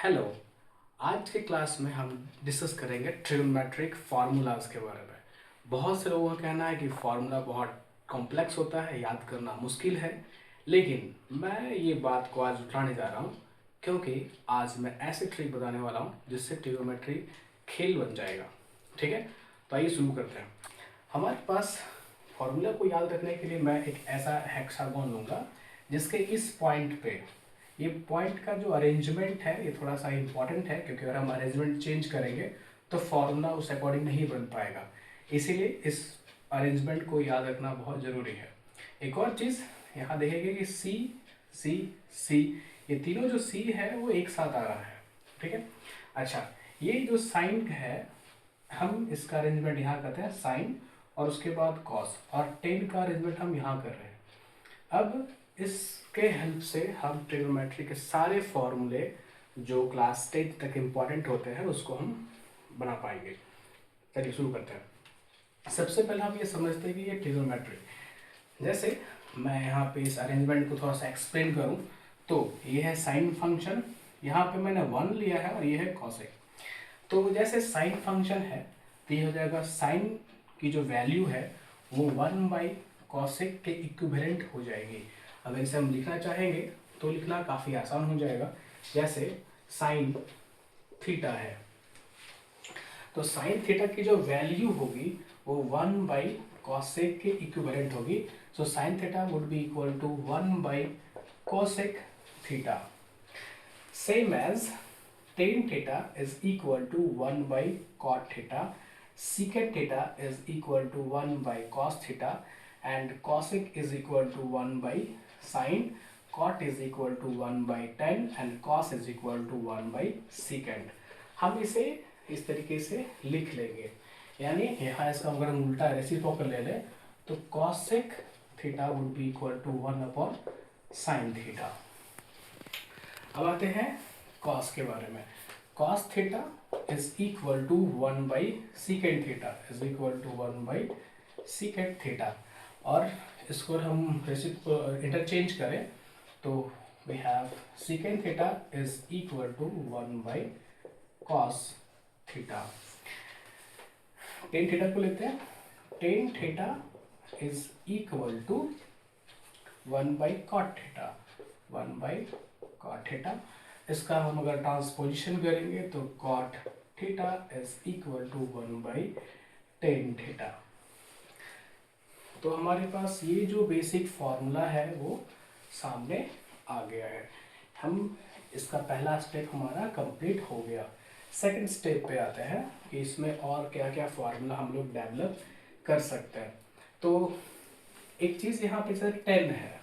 Hello. आज के class में हम डिस्कस करेंगे ट्रिग्नोमेट्रिक फार्मूलाज के बारे में। बहुत से लोगों का कहना है कि फार्मूला बहुत कॉम्प्लेक्स होता है, याद करना मुश्किल है, लेकिन मैं ये बात को आज उठाने जा रहा हूँ क्योंकि आज मैं ऐसे ट्रिक बताने वाला हूँ जिससे ट्रिग्नोमेट्री खेल बन जाएगा। ठीक है, तो आइए शुरू करते हैं। हमारे पास फार्मूला को याद रखने के लिए मैं एक ऐसा हेक्सागोन लूँगा जिसके इस पॉइंट पे, ये पॉइंट का जो अरेंजमेंट है ये थोड़ा सा इम्पॉर्टेंट है क्योंकि अगर हम अरेंजमेंट चेंज करेंगे तो फॉर्मूला उस अकॉर्डिंग नहीं बन पाएगा, इसीलिए इस अरेंजमेंट को याद रखना बहुत ज़रूरी है। एक और चीज़ यहाँ देखेंगे कि सी सी सी, ये तीनों जो सी है वो एक साथ आ रहा है। ठीक है, अच्छा, ये जो साइन है हम इसका अरेंजमेंट यहाँ करते हैं साइन और उसके बाद कॉस, और टेन का अरेंजमेंट हम यहाँ कर रहे हैं। अब इसके हेल्प से हम ट्रिग्नोमेट्री के सारे फॉर्मूले जो क्लास 10 तक इम्पॉर्टेंट होते हैं उसको हम बना पाएंगे। चलिए शुरू करते हैं। सबसे पहले हम ये समझते हैं कि ये ट्रिग्नोमेट्री, जैसे मैं यहाँ पे इस अरेंजमेंट को थोड़ा सा एक्सप्लेन करूँ तो ये है साइन फंक्शन, यहाँ पे मैंने 1 लिया है और ये है कॉसेक। तो जैसे साइन फंक्शन है तो ये हो जाएगा साइन की जो वैल्यू है वो 1 कॉसेक के इक्विवेलेंट हो जाएगी। अगर इसे हम लिखना चाहेंगे तो लिखना काफ़ी आसान हो जाएगा। जैसे साइन थीटा है तो साइन थीटा की जो वैल्यू होगी वो 1 कॉसेक के इक्विवेलेंट होगी। So sine theta would be equal to 1 cosec theta. Same as tan theta is equal to 1 cot theta, secant theta is equal to 1 cos theta, and cosec is equal to 1 sin, cot is equal to 1 tan, and cos is equal to 1 secant। हम इसे इस तरीके से लिख लेंगे, यानी यहाँ इसका अगर हम उल्टा रेसिप्रोकल ले लें तो cosec theta would be equal to 1/sin theta. अब आते हैं cos के बारे में। cos theta is equal to 1 secant theta is equal to 1 secant theta, और इसको हम इंटरचेंज करें तो we have secant theta is equal to 1 cos theta. Tan theta को लेते हैं, tan theta is equal to 1 cot theta, 1 cot theta. इसका हम अगर ट्रांसपोजिशन करेंगे तो cot theta is equal to 1 tan theta. तो हमारे पास ये जो बेसिक फॉर्मूला है वो सामने आ गया है। हम इसका पहला स्टेप हमारा कंप्लीट हो गया। सेकंड स्टेप पे आते हैं कि इसमें और क्या क्या फॉर्मूला हम लोग डेवलप कर सकते हैं। तो एक चीज़ यहाँ पे सर टेन है,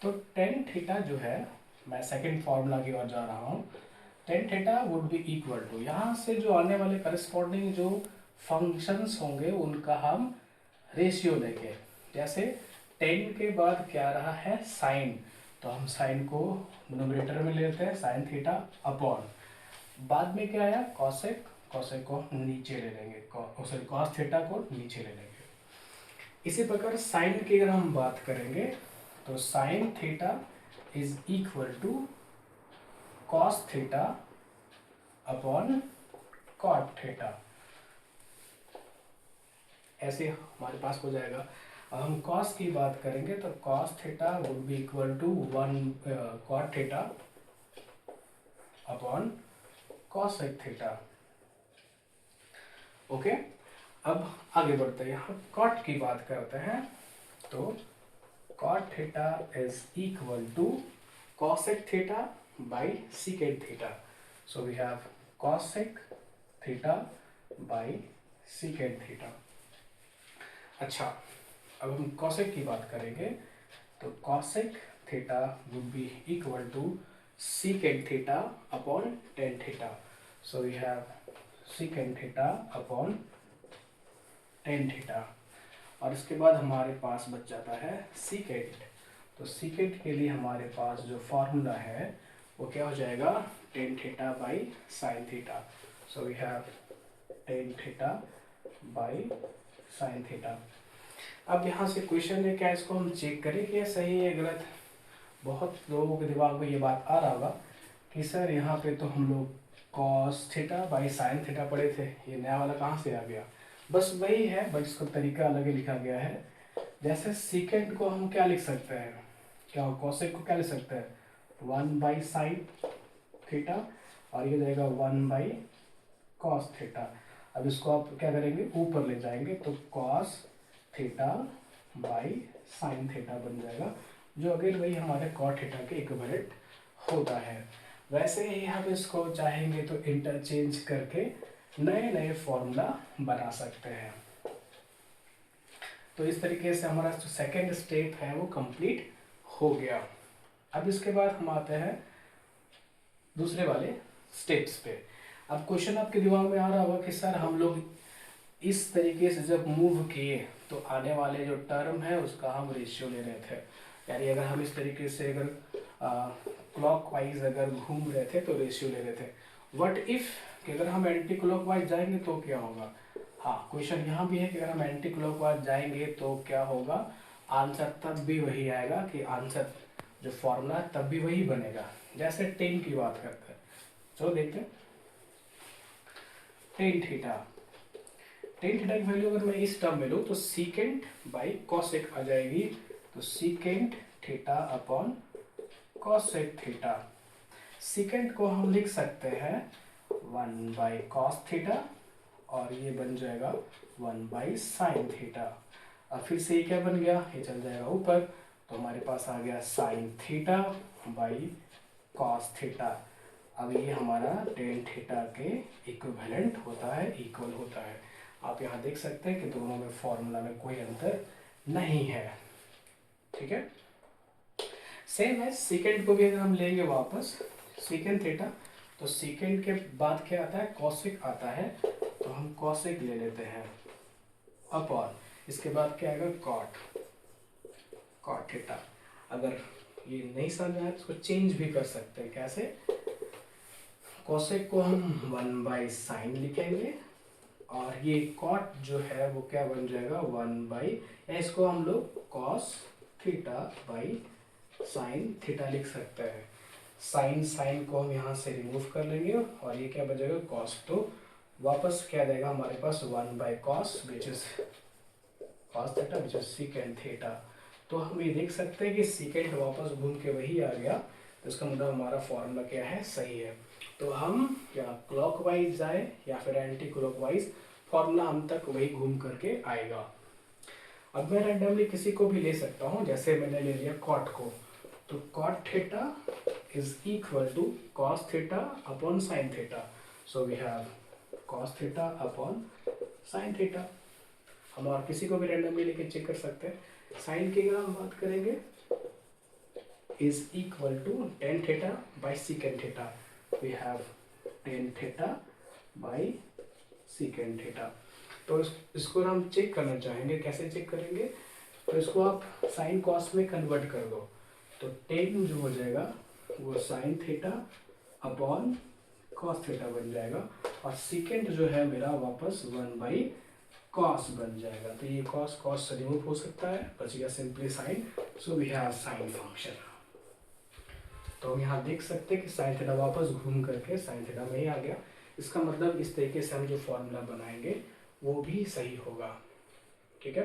तो टेन थीटा जो है, मैं सेकंड फार्मूला की ओर जा रहा हूँ, tan theta would be equal to, यहाँ से जो आने वाले करस्पॉन्डिंग जो फंक्शंस होंगे उनका हम रेशियो लेंगे। जैसे टेन के बाद क्या रहा है साइन, तो हम साइन को न्यूमरेटर में लेते हैं साइन थीटा अपॉन, बाद में क्या आया कॉसेक, कॉसेक को नीचे ले लेंगे, सॉरी कॉस थीटा को नीचे ले लेंगे। इसी प्रकार साइन की अगर हम बात करेंगे तो sine theta is equal to cos theta upon cot theta, ऐसे हमारे पास हो जाएगा। अब हम cos की बात करेंगे तो cos theta would be equal to 1 cot theta upon cosec theta। Okay, अब आगे बढ़ते हैं, यहाँ cot की बात करते हैं तो cot theta is equal to cosec theta by secant theta. So we have cosec theta by secant theta। अच्छा, अब हम cosec की बात करेंगे तो cosec theta would be equal to secant theta upon tan theta। So we have secant theta upon tan theta, और इसके बाद हमारे पास बच जाता है सीकेट। तो सीकेट के लिए हमारे पास जो फॉर्मूला है वो क्या हो जाएगा tan theta by sine theta. So we have tan theta by sine theta. अब यहाँ से क्वेश्चन है, क्या इसको हम चेक करें कि ये सही है गलत। बहुत लोगों के दिमाग में ये बात आ रहा होगा कि सर यहाँ पे तो हम लोग cos theta by sine theta पढ़े थे, ये नया वाला कहाँ से आ गया? बस वही है, बट इसका तरीका अलग ही लिखा गया है। जैसे सीकेंड को हम क्या लिख सकते हैं, क्या कॉसेक को क्या लिख सकते हैं, 1 बाई साइन थीटा, और ये जाएगा 1 बाई कॉस थीटा। अब इसको आप क्या करेंगे, ऊपर ले जाएंगे तो cos theta by sine theta बन जाएगा, जो अगेन वही हमारे कॉट थीटा के इक्विवेलेंट होता है। वैसे ही हम इसको चाहेंगे तो इंटरचेंज करके नए नए फॉर्मूला बना सकते हैं। तो इस तरीके से हमारा जो सेकेंड स्टेप है वो कंप्लीट हो गया। अब इसके बाद हम आते हैं दूसरे वाले स्टेप्स पे। अब क्वेश्चन आपके दिमाग में आ रहा होगा कि सर हम लोग इस तरीके से जब मूव किए तो आने वाले जो टर्म है उसका हम रेशियो ले रहे थे, यानी अगर हम इस तरीके से अगर क्लॉकवाइज अगर घूम रहे थे तो रेशियो ले रहे थे। व्हाट इफ कि अगर हम एंटी क्लॉकवाइज जाएंगे तो क्या होगा? हाँ, क्वेश्चन यहाँ भी है कि अगर हम एंटी क्लॉकवाइज जाएंगे तो क्या होगा, आंसर तब भी वही आएगा कि आंसर जो फॉर्मूला तब भी वही बनेगा। जैसे टेन की बात करते हैं, चलो देखते हैं। टेन थीटा की वैल्यू अगर मैं इस टर्म में लूँ तो सीकेंट बाई कॉसेक आ जाएगी, तो secant theta upon cosec theta. Secant को हम लिख सकते हैं 1 बाई कॉस थीटा, और ये बन जाएगा 1 बाई साइन थीटा। अब फिर से ये क्या बन गया, ये चल जाएगा ऊपर, तो हमारे पास आ गया sine theta by cos theta. अब ये हमारा टेन थीटा के इक्विवेलेंट होता है, इक्वल होता है। आप यहाँ देख सकते हैं कि दोनों में फॉर्मूला में कोई अंतर नहीं है, ठीक है। सेम है सीकेंट को भी अगर हम लेंगे वापस सीकेंट थीटा, तो सीकेंट के बाद क्या आता है, कॉसेक आता है, तो हम कॉसेक ले लेते हैं अपॉन, इसके बाद क्या आएगा, कॉट थीटा। अगर ये नहीं समझ आए तो इसको चेंज भी कर सकते हैं। कैसे? कॉसेक को हम 1 बाई साइन लिखेंगे, और ये कॉट जो है वो क्या बन जाएगा 1 बाई, या इसको हम लोग cos theta by sine theta लिख सकते हैं। साइन को हम यहाँ से रिमूव कर लेंगे, और ये क्या बचेगा, कॉस। तो वापस क्या देगा हमारे पास 1 by cos which is cos theta which is secant theta. तो हम ये देख सकते हैं कि सीकेंट वापस घूम के वही आ गया, तो इसका मतलब हमारा फॉर्मूला क्या है, सही है। तो हम या क्लॉकवाइज जाए या फिर एंटी क्लॉकवाइज, फॉर्मूला हम तक वही घूम करके आएगा। अब मैं रैंडमली किसी को भी ले सकता हूँ, जैसे मैंने ले लिया कॉट को, तो cot theta is equal to cos theta upon sine theta. So we have cos theta upon sine theta. हम और किसी को भी रैंडमली लेके चेक कर सकते हैं। साइन की अगर हम बात करेंगे is equal to tan theta by secant theta. We have tan theta by secant theta. तो इसको हम चेक करना चाहेंगे, कैसे चेक करेंगे, तो इसको आप साइन कॉस में कन्वर्ट कर दो, तो टेन जो हो जाएगा वो sine theta upon cos theta बन जाएगा, और सीकेंट जो है मेरा वापस 1 बाई कॉस बन जाएगा। तो ये कॉस से रिमूव हो सकता है, बच गया simply sine. So we have sine function. तो हम यहाँ देख सकते हैं कि साइन थीटा वापस घूम करके साइन थीटा में ही आ गया। इसका मतलब इस तरीके से हम जो फॉर्मूला बनाएंगे वो भी सही होगा, ठीक है।